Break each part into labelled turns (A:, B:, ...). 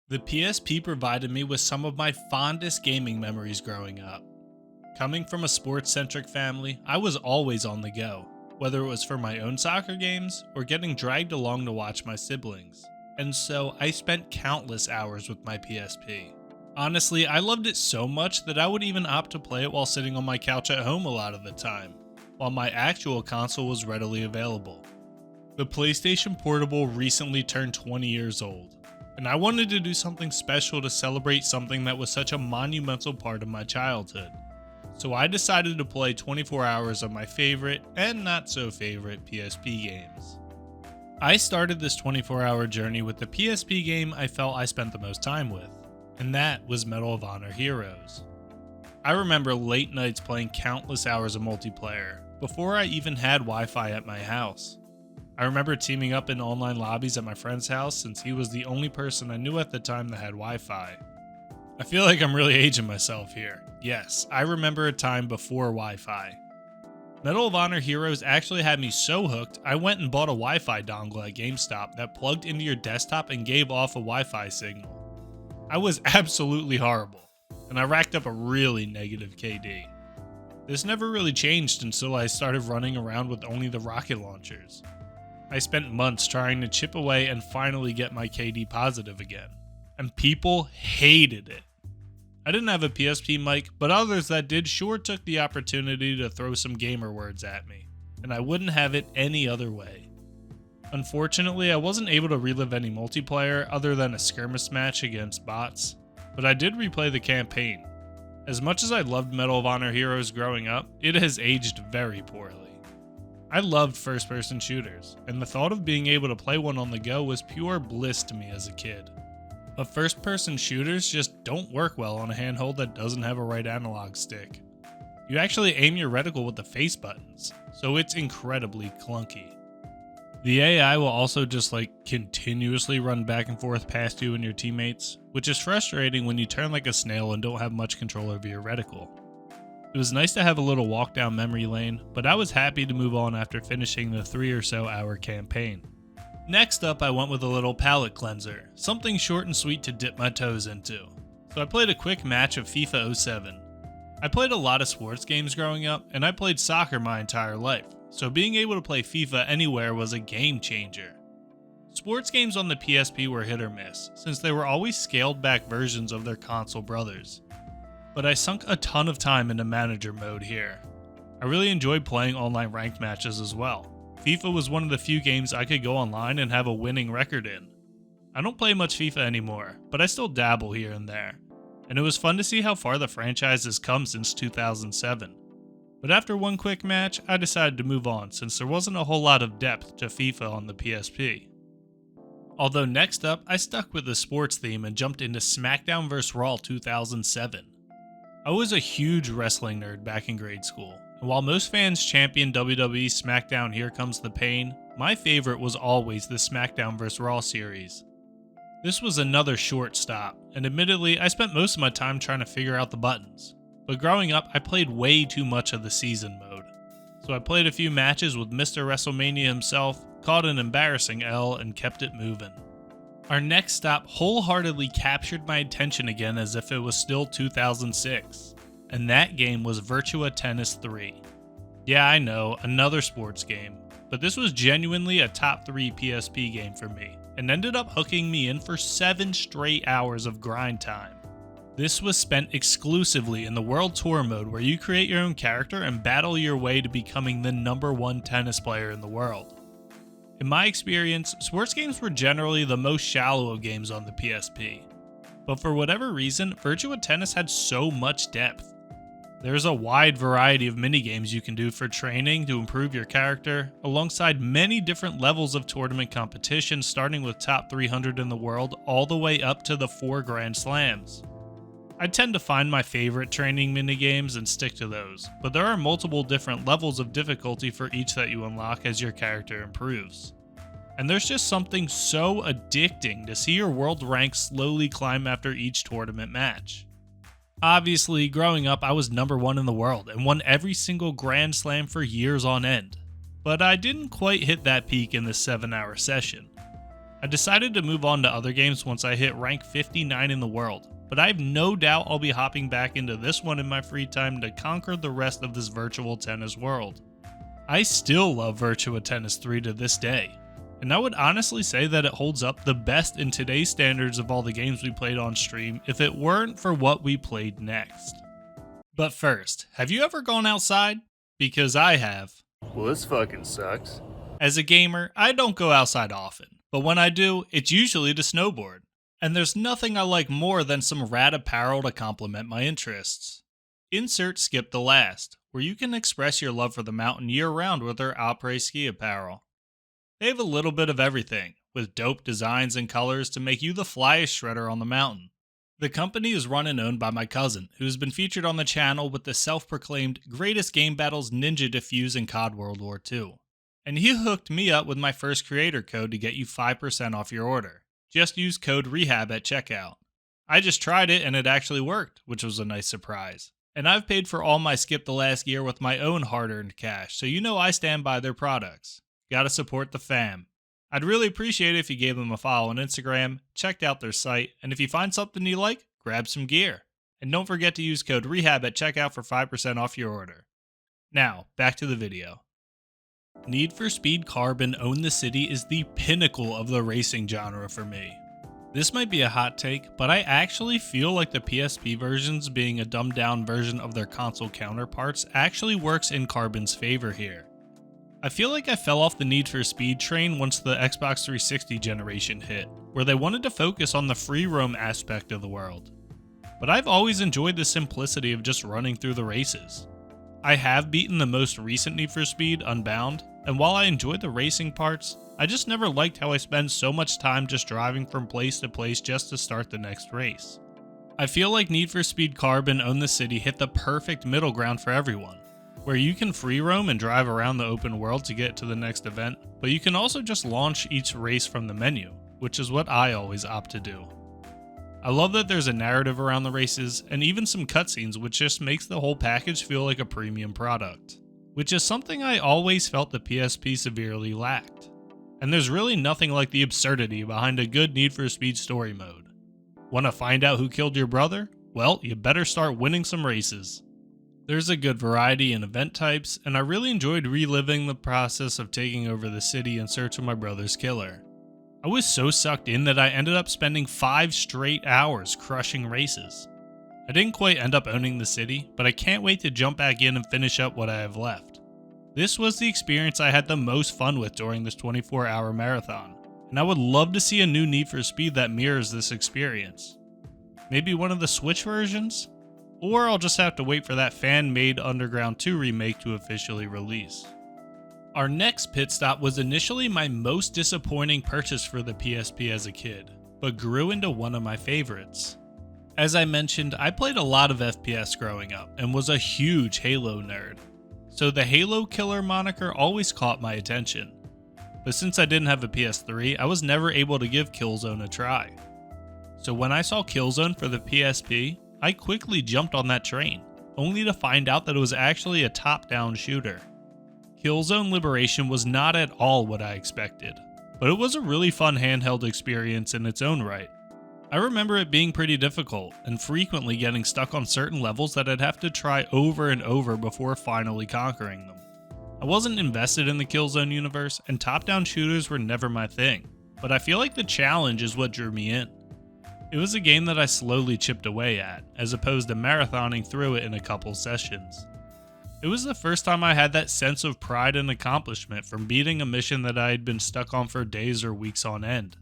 A: The PSP provided me with some of my fondest gaming memories growing up. Coming from a sports-centric family, I was always on the go, whether it was for my own soccer games or getting dragged along to watch my siblings. And so I spent countless hours with my PSP. Honestly, I loved it so much that I would even opt to play it while sitting on my couch at home a lot of the time, while my actual console was readily available. The PlayStation Portable recently turned 20 years old, and I wanted to do something special to celebrate something that was such a monumental part of my childhood. So I decided to play 24 hours of my favorite and not so favorite PSP games. I started this 24-hour journey with the PSP game I felt I spent the most time with, and that was Medal of Honor Heroes. I remember late nights playing countless hours of multiplayer before I even had Wi-Fi at my house. I remember teaming up in online lobbies at my friend's house since he was the only person I knew at the time that had Wi-Fi. I feel like I'm really aging myself here. Yes, I remember a time before Wi-Fi. Medal of Honor Heroes actually had me so hooked, I went and bought a Wi-Fi dongle at GameStop that plugged into your desktop and gave off a Wi-Fi signal. I was absolutely horrible, and I racked up a really negative KD. This never really changed until I started running around with only the rocket launchers. I spent months trying to chip away and finally get my KD positive again, and people hated it. I didn't have a PSP mic, but others that did sure took the opportunity to throw some gamer words at me, and I wouldn't have it any other way. Unfortunately, I wasn't able to relive any multiplayer other than a skirmish match against bots, but I did replay the campaign. As much as I loved Medal of Honor Heroes growing up, it has aged very poorly. I loved first-person shooters, and the thought of being able to play one on the go was pure bliss to me as a kid. But first-person shooters just don't work well on a handheld that doesn't have a right analog stick. You actually aim your reticle with the face buttons, so it's incredibly clunky. The AI will also just continuously run back and forth past you and your teammates, which is frustrating when you turn like a snail and don't have much control over your reticle. It was nice to have a little walk down memory lane, but I was happy to move on after finishing the 3 or so hour campaign. Next up, I went with a little palate cleanser, something short and sweet to dip my toes into. So I played a quick match of FIFA 07. I played a lot of sports games growing up, and I played soccer my entire life, so being able to play FIFA anywhere was a game changer. Sports games on the PSP were hit or miss, since they were always scaled back versions of their console brothers. But I sunk a ton of time into manager mode here. I really enjoyed playing online ranked matches as well. FIFA was one of the few games I could go online and have a winning record in. I don't play much FIFA anymore, but I still dabble here and there, and it was fun to see how far the franchise has come since 2007. But after one quick match, I decided to move on since there wasn't a whole lot of depth to FIFA on the PSP. Although next up, I stuck with the sports theme and jumped into SmackDown vs. Raw 2007. I was a huge wrestling nerd back in grade school, and while most fans championed WWE SmackDown Here Comes the Pain, my favorite was always the SmackDown vs. Raw series. This was another short stop, and admittedly I spent most of my time trying to figure out the buttons, but growing up I played way too much of the season mode. So I played a few matches with Mr. WrestleMania himself, caught an embarrassing L, and kept it moving. Our next stop wholeheartedly captured my attention again as if it was still 2006, and that game was Virtua Tennis 3. Yeah, I know, another sports game, but this was genuinely a top 3 PSP game for me, and ended up hooking me in for 7 straight hours of grind time. This was spent exclusively in the World Tour mode where you create your own character and battle your way to becoming the #1 tennis player in the world. In my experience, sports games were generally the most shallow of games on the PSP, but for whatever reason, Virtua Tennis had so much depth. There's a wide variety of minigames you can do for training to improve your character, alongside many different levels of tournament competition starting with top 300 in the world all the way up to the 4 Grand Slams. I tend to find my favorite training minigames and stick to those, but there are multiple different levels of difficulty for each that you unlock as your character improves. And there's just something so addicting to see your world rank slowly climb after each tournament match. Obviously, growing up I was #1 in the world and won every single Grand Slam for years on end, but I didn't quite hit that peak in this 7-hour session. I decided to move on to other games once I hit rank 59 in the world, but I have no doubt I'll be hopping back into this one in my free time to conquer the rest of this virtual tennis world. I still love Virtua Tennis 3 to this day, and I would honestly say that it holds up the best in today's standards of all the games we played on stream if it weren't for what we played next. But first, have you ever gone outside? Because I have.
B: Well, this fucking sucks.
A: As a gamer, I don't go outside often, but when I do, it's usually to snowboard. And there's nothing I like more than some rad apparel to complement my interests. Insert Skip the Last, where you can express your love for the mountain year-round with their après-ski apparel. They have a little bit of everything, with dope designs and colors to make you the flyest shredder on the mountain. The company is run and owned by my cousin, who has been featured on the channel with the self-proclaimed greatest game battles Ninja Diffuse in COD World War II. And he hooked me up with my first creator code to get you 5% off your order. Just use code REHAB at checkout. I just tried it and it actually worked, which was a nice surprise. And I've paid for all my Skip the Last gear with my own hard-earned cash, so you know I stand by their products. Gotta support the fam. I'd really appreciate it if you gave them a follow on Instagram, checked out their site, and if you find something you like, grab some gear. And don't forget to use code REHAB at checkout for 5% off your order. Now, back to the video. Need for Speed Carbon Own the City is the pinnacle of the racing genre for me. This might be a hot take, but I actually feel like the PSP versions being a dumbed down version of their console counterparts actually works in Carbon's favor here. I feel like I fell off the Need for Speed train once the Xbox 360 generation hit, where they wanted to focus on the free roam aspect of the world. But I've always enjoyed the simplicity of just running through the races. I have beaten the most recent Need for Speed, Unbound, and while I enjoyed the racing parts, I just never liked how I spend so much time just driving from place to place just to start the next race. I feel like Need for Speed Carbon Own the City hit the perfect middle ground for everyone, where you can free roam and drive around the open world to get to the next event, but you can also just launch each race from the menu, which is what I always opt to do. I love that there's a narrative around the races, and even some cutscenes, which just makes the whole package feel like a premium product, which is something I always felt the PSP severely lacked. And there's really nothing like the absurdity behind a good Need for Speed story mode. Want to find out who killed your brother? Well, you better start winning some races. There's a good variety in event types, and I really enjoyed reliving the process of taking over the city in search of my brother's killer. I was so sucked in that I ended up spending 5 straight hours crushing races. I didn't quite end up owning the city, but I can't wait to jump back in and finish up what I have left. This was the experience I had the most fun with during this 24-hour marathon, and I would love to see a new Need for Speed that mirrors this experience. Maybe one of the Switch versions? Or I'll just have to wait for that fan-made Underground 2 remake to officially release. Our next pit stop was initially my most disappointing purchase for the PSP as a kid, but grew into one of my favorites. As I mentioned, I played a lot of FPS growing up and was a huge Halo nerd, so the Halo Killer moniker always caught my attention. But since I didn't have a PS3, I was never able to give Killzone a try. So when I saw Killzone for the PSP, I quickly jumped on that train, only to find out that it was actually a top-down shooter. Killzone Liberation was not at all what I expected, but it was a really fun handheld experience in its own right. I remember it being pretty difficult, and frequently getting stuck on certain levels that I'd have to try over and over before finally conquering them. I wasn't invested in the Killzone universe, and top-down shooters were never my thing, but I feel like the challenge is what drew me in. It was a game that I slowly chipped away at, as opposed to marathoning through it in a couple sessions. It was the first time I had that sense of pride and accomplishment from beating a mission that I had been stuck on for days or weeks on end.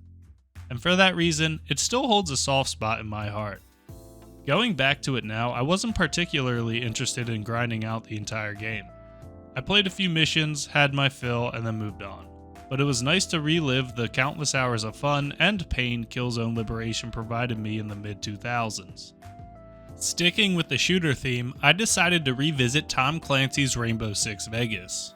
A: And for that reason, it still holds a soft spot in my heart. Going back to it now, I wasn't particularly interested in grinding out the entire game. I played a few missions, had my fill, and then moved on. But it was nice to relive the countless hours of fun and pain Killzone Liberation provided me in the mid-2000s. Sticking with the shooter theme, I decided to revisit Tom Clancy's Rainbow Six Vegas.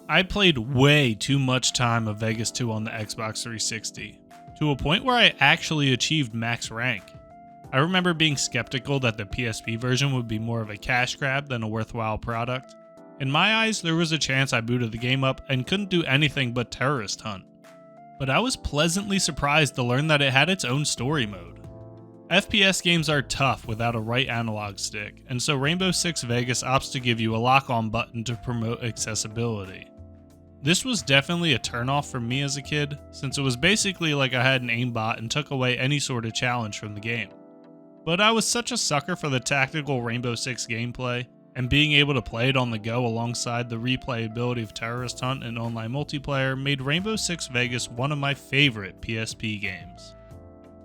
A: I played way too much time of Vegas 2 on the Xbox 360, to a point where I actually achieved max rank. I remember being skeptical that the PSP version would be more of a cash grab than a worthwhile product. In my eyes, there was a chance I booted the game up and couldn't do anything but terrorist hunt. but I was pleasantly surprised to learn that it had its own story mode. FPS games are tough without a right analog stick, and so Rainbow Six Vegas opts to give you a lock-on button to promote accessibility. This was definitely a turnoff for me as a kid, since it was basically like I had an aimbot and took away any sort of challenge from the game. But I was such a sucker for the tactical Rainbow Six gameplay, and being able to play it on the go alongside the replayability of Terrorist Hunt and online multiplayer made Rainbow Six Vegas one of my favorite PSP games.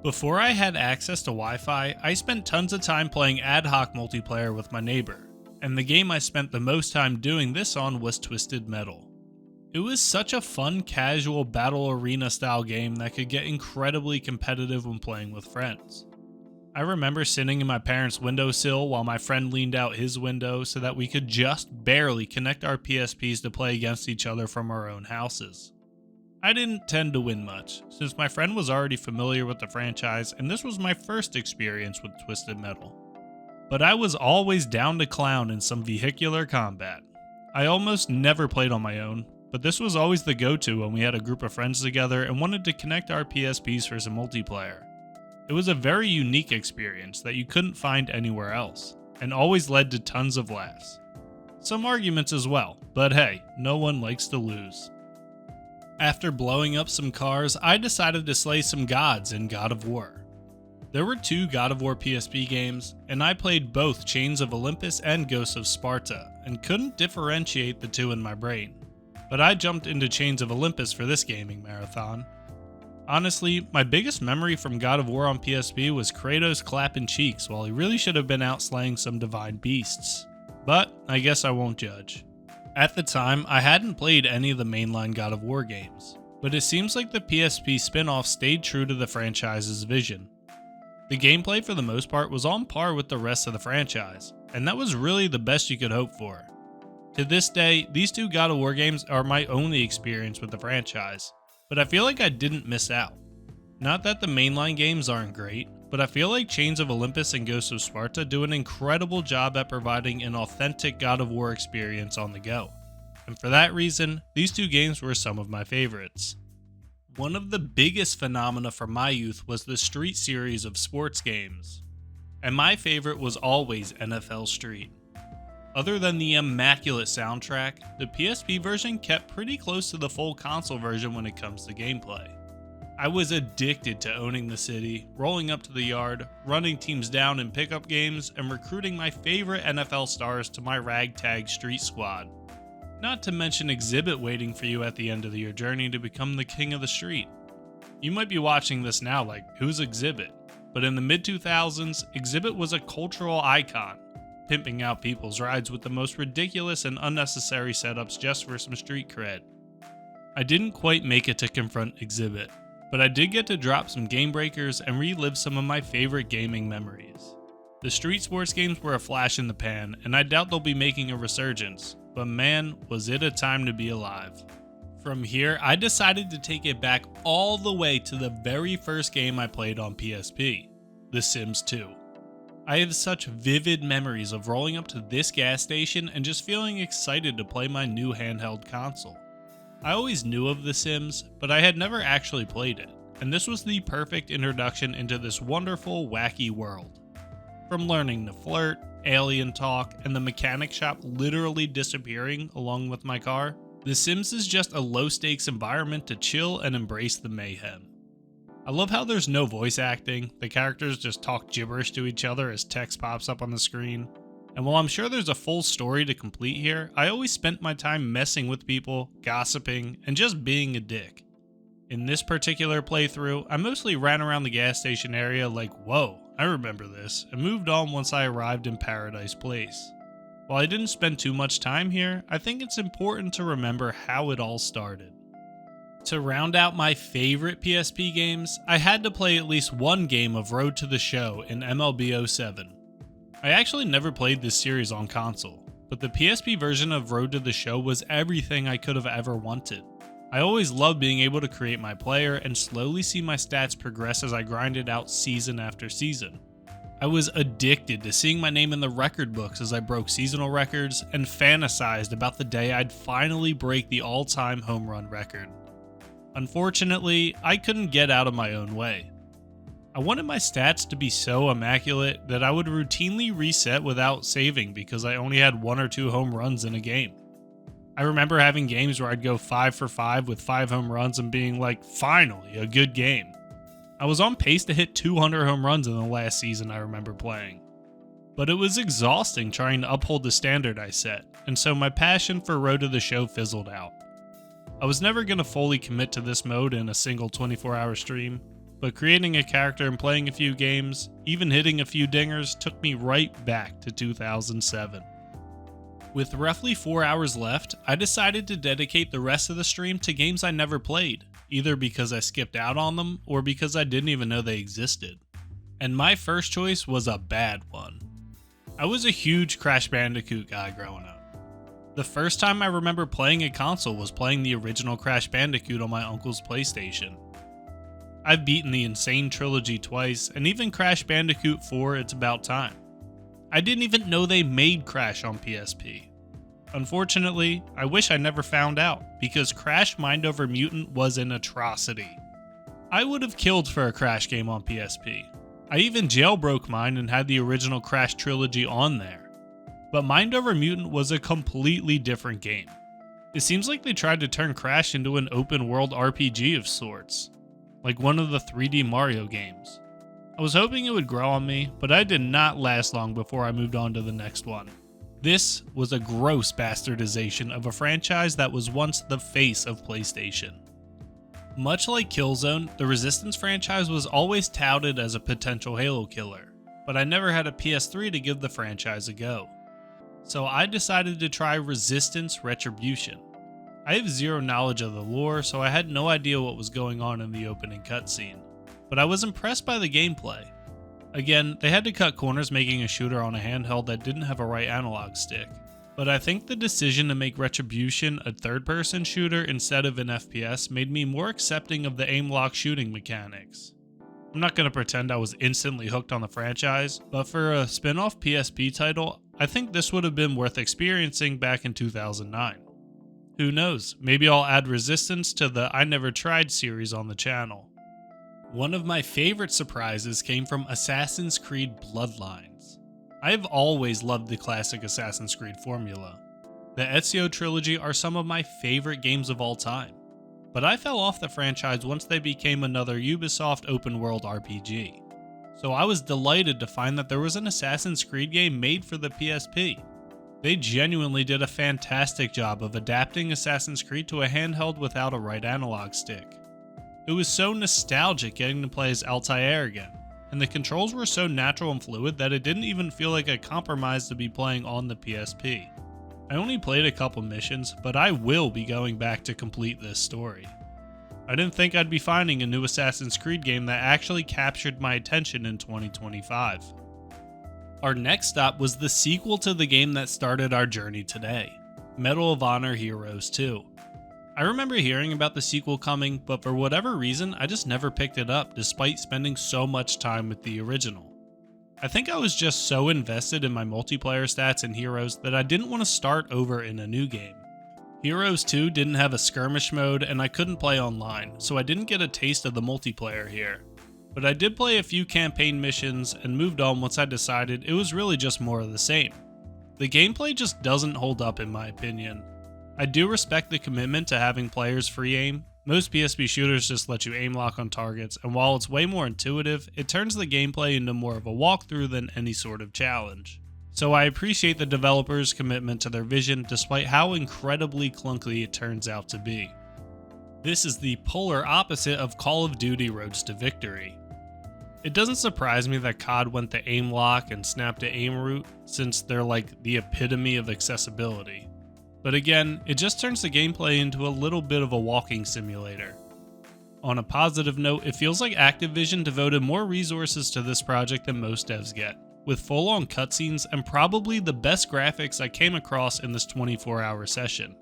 A: Before I had access to Wi-Fi, I spent tons of time playing ad hoc multiplayer with my neighbor, and the game I spent the most time doing this on was Twisted Metal. It was such a fun, casual battle arena style game that could get incredibly competitive when playing with friends. I remember sitting in my parents' windowsill while my friend leaned out his window so that we could just barely connect our PSPs to play against each other from our own houses. I didn't tend to win much, since my friend was already familiar with the franchise and this was my first experience with Twisted Metal. But I was always down to clown in some vehicular combat. I almost never played on my own, but this was always the go-to when we had a group of friends together and wanted to connect our PSPs for some multiplayer. It was a very unique experience that you couldn't find anywhere else, and always led to tons of laughs. Some arguments as well, but hey, no one likes to lose. After blowing up some cars, I decided to slay some gods in God of War. There were 2 God of War PSP games, and I played both Chains of Olympus and Ghosts of Sparta, and couldn't differentiate the two in my brain. But I jumped into Chains of Olympus for this gaming marathon. Honestly, my biggest memory from God of War on PSP was Kratos clapping cheeks while he really should have been out slaying some divine beasts. But I guess I won't judge. At the time, I hadn't played any of the mainline God of War games, but it seems like the PSP spin-off stayed true to the franchise's vision. The gameplay for the most part was on par with the rest of the franchise, and that was really the best you could hope for. To this day, these 2 God of War games are my only experience with the franchise, but I feel like I didn't miss out. Not that the mainline games aren't great, but I feel like Chains of Olympus and Ghosts of Sparta do an incredible job at providing an authentic God of War experience on the go. And for that reason, these 2 games were some of my favorites. One of the biggest phenomena from my youth was the Street series of sports games, and my favorite was always NFL Street. Other than the immaculate soundtrack, the PSP version kept pretty close to the full console version when it comes to gameplay. I was addicted to owning the city, rolling up to the yard, running teams down in pickup games, and recruiting my favorite NFL stars to my ragtag street squad. Not to mention Exhibit waiting for you at the end of your journey to become the king of the street. You might be watching this now like, who's Exhibit? But in the mid-2000s, Exhibit was a cultural icon, pimping out people's rides with the most ridiculous and unnecessary setups just for some street cred. I didn't quite make it to confront Exhibit, but I did get to drop some game breakers and relive some of my favorite gaming memories. The street sports games were a flash in the pan, and I doubt they'll be making a resurgence, but man, was it a time to be alive. From here, I decided to take it back all the way to the very first game I played on PSP, The Sims 2. I have such vivid memories of rolling up to this gas station and just feeling excited to play my new handheld console. I always knew of The Sims, but I had never actually played it, and this was the perfect introduction into this wonderful, wacky world. From learning to flirt, alien talk, and the mechanic shop literally disappearing along with my car, The Sims is just a low-stakes environment to chill and embrace the mayhem. I love how there's no voice acting, the characters just talk gibberish to each other as text pops up on the screen. And while I'm sure there's a full story to complete here, I always spent my time messing with people, gossiping, and just being a dick. In this particular playthrough, I mostly ran around the gas station area like, whoa, I remember this, and moved on once I arrived in Paradise Place. While I didn't spend too much time here, I think it's important to remember how it all started. To round out my favorite PSP games, I had to play at least one game of Road to the Show in MLB 07. I actually never played this series on console, but the PSP version of Road to the Show was everything I could have ever wanted. I always loved being able to create my player and slowly see my stats progress as I grinded out season after season. I was addicted to seeing my name in the record books as I broke seasonal records and fantasized about the day I'd finally break the all-time home run record. Unfortunately, I couldn't get out of my own way. I wanted my stats to be so immaculate that I would routinely reset without saving because I only had 1 or 2 home runs in a game. I remember having games where I'd go 5 for 5 with 5 home runs and being like, finally, a good game. I was on pace to hit 200 home runs in the last season I remember playing. But it was exhausting trying to uphold the standard I set, and so my passion for Road to the Show fizzled out. I was never going to fully commit to this mode in a single 24-hour stream, but creating a character and playing a few games, even hitting a few dingers, took me right back to 2007. With roughly 4 hours left, I decided to dedicate the rest of the stream to games I never played, either because I skipped out on them or because I didn't even know they existed. And my first choice was a bad one. I was a huge Crash Bandicoot guy growing up. The first time I remember playing a console was playing the original Crash Bandicoot on my uncle's PlayStation. I've beaten the Insane Trilogy twice, and even Crash Bandicoot 4 It's About Time. I didn't even know they made Crash on PSP. Unfortunately, I wish I never found out, because Crash Mind Over Mutant was an atrocity. I would have killed for a Crash game on PSP. I even jailbroke mine and had the original Crash trilogy on there. But Mind Over Mutant was a completely different game. It seems like they tried to turn Crash into an open world RPG of sorts, like one of the 3D Mario games. I was hoping it would grow on me, but I did not last long before I moved on to the next one. This was a gross bastardization of a franchise that was once the face of PlayStation. Much like Killzone, the Resistance franchise was always touted as a potential Halo killer, but I never had a PS3 to give the franchise a go. So I decided to try Resistance Retribution. I have zero knowledge of the lore, so I had no idea what was going on in the opening cutscene, but I was impressed by the gameplay. Again, they had to cut corners making a shooter on a handheld that didn't have a right analog stick, but I think the decision to make Retribution a third-person shooter instead of an FPS made me more accepting of the aim-lock shooting mechanics. I'm not going to pretend I was instantly hooked on the franchise, but for a spin-off PSP title, I think this would have been worth experiencing back in 2009. Who knows, maybe I'll add Resistance to the I Never Tried series on the channel. One of my favorite surprises came from Assassin's Creed Bloodlines. I have always loved the classic Assassin's Creed formula. The Ezio trilogy are some of my favorite games of all time, but I fell off the franchise once they became another Ubisoft open-world RPG. So I was delighted to find that there was an Assassin's Creed game made for the PSP. They genuinely did a fantastic job of adapting Assassin's Creed to a handheld without a right analog stick. It was so nostalgic getting to play as Altair again, and the controls were so natural and fluid that it didn't even feel like a compromise to be playing on the PSP. I only played a couple missions, but I will be going back to complete this story. I didn't think I'd be finding a new Assassin's Creed game that actually captured my attention in 2025. Our next stop was the sequel to the game that started our journey today, Medal of Honor Heroes 2. I remember hearing about the sequel coming, but for whatever reason, I just never picked it up despite spending so much time with the original. I think I was just so invested in my multiplayer stats in Heroes that I didn't want to start over in a new game. Heroes 2 didn't have a skirmish mode and I couldn't play online, so I didn't get a taste of the multiplayer here. But I did play a few campaign missions and moved on once I decided it was really just more of the same. The gameplay just doesn't hold up in my opinion. I do respect the commitment to having players free aim. Most PSP shooters just let you aim lock on targets, and while it's way more intuitive, it turns the gameplay into more of a walkthrough than any sort of challenge. So I appreciate the developers' commitment to their vision despite how incredibly clunky it turns out to be. This is the polar opposite of Call of Duty Roads to Victory. It doesn't surprise me that COD went the aim lock and snap to aim route, since they're like the epitome of accessibility. But again, it just turns the gameplay into a little bit of a walking simulator. On a positive note, it feels like Activision devoted more resources to this project than most devs get, with full-on cutscenes and probably the best graphics I came across in this 24-hour session.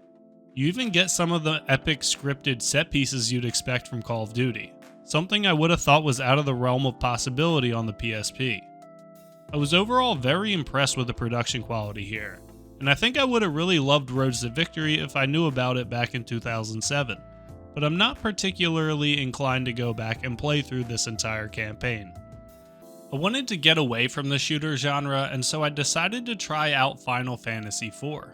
A: You even get some of the epic scripted set pieces you'd expect from Call of Duty, something I would have thought was out of the realm of possibility on the PSP. I was overall very impressed with the production quality here, and I think I would have really loved Roads to Victory if I knew about it back in 2007. but I'm not particularly inclined to go back and play through this entire campaign. I wanted to get away from the shooter genre, and so I decided to try out Final Fantasy IV.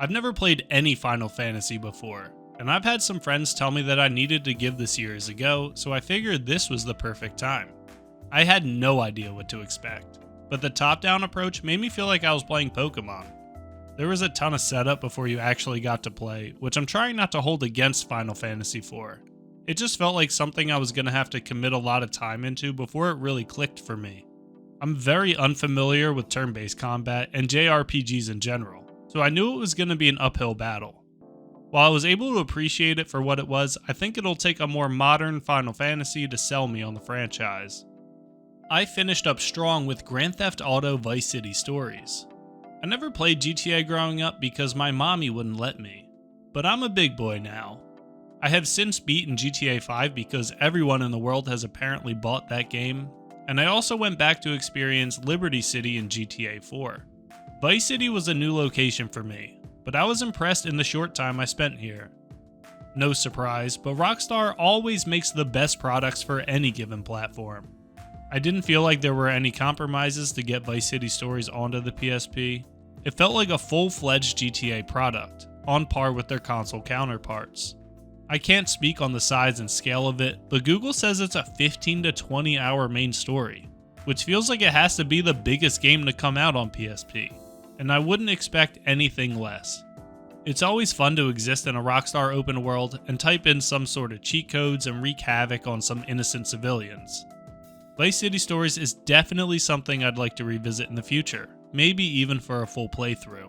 A: I've never played any Final Fantasy before, and I've had some friends tell me that I needed to give the series a go, so I figured this was the perfect time. I had no idea what to expect, but the top-down approach made me feel like I was playing Pokemon. There was a ton of setup before you actually got to play, which I'm trying not to hold against Final Fantasy IV. It just felt like something I was going to have to commit a lot of time into before it really clicked for me. I'm very unfamiliar with turn-based combat and JRPGs in general, so I knew it was going to be an uphill battle. While I was able to appreciate it for what it was, I think it'll take a more modern Final Fantasy to sell me on the franchise. I finished up strong with Grand Theft Auto Vice City Stories. I never played GTA growing up because my mommy wouldn't let me, but I'm a big boy now. I have since beaten GTA 5 because everyone in the world has apparently bought that game, and I also went back to experience Liberty City in GTA 4. Vice City was a new location for me, but I was impressed in the short time I spent here. No surprise, but Rockstar always makes the best products for any given platform. I didn't feel like there were any compromises to get Vice City Stories onto the PSP. It felt like a full-fledged GTA product, on par with their console counterparts. I can't speak on the size and scale of it, but Google says it's a 15 to 20 hour main story, which feels like it has to be the biggest game to come out on PSP, and I wouldn't expect anything less. It's always fun to exist in a Rockstar open world and type in some sort of cheat codes and wreak havoc on some innocent civilians. Vice City Stories is definitely something I'd like to revisit in the future, maybe even for a full playthrough.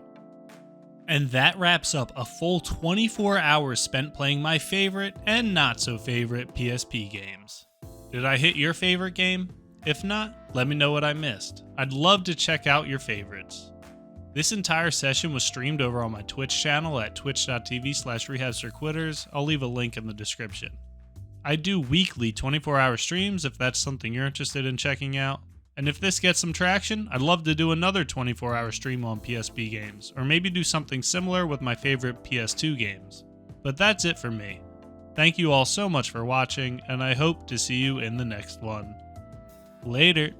A: And that wraps up a full 24 hours spent playing my favorite and not so favorite PSP games. Did I hit your favorite game? If not, let me know what I missed. I'd love to check out your favorites. This entire session was streamed over on my Twitch channel at twitch.tv/rehabsirquitters. I'll leave a link in the description. I do weekly 24-hour streams if that's something you're interested in checking out. And if this gets some traction, I'd love to do another 24-hour stream on PSP games, or maybe do something similar with my favorite PS2 games. But that's it for me. Thank you all so much for watching, and I hope to see you in the next one. Later.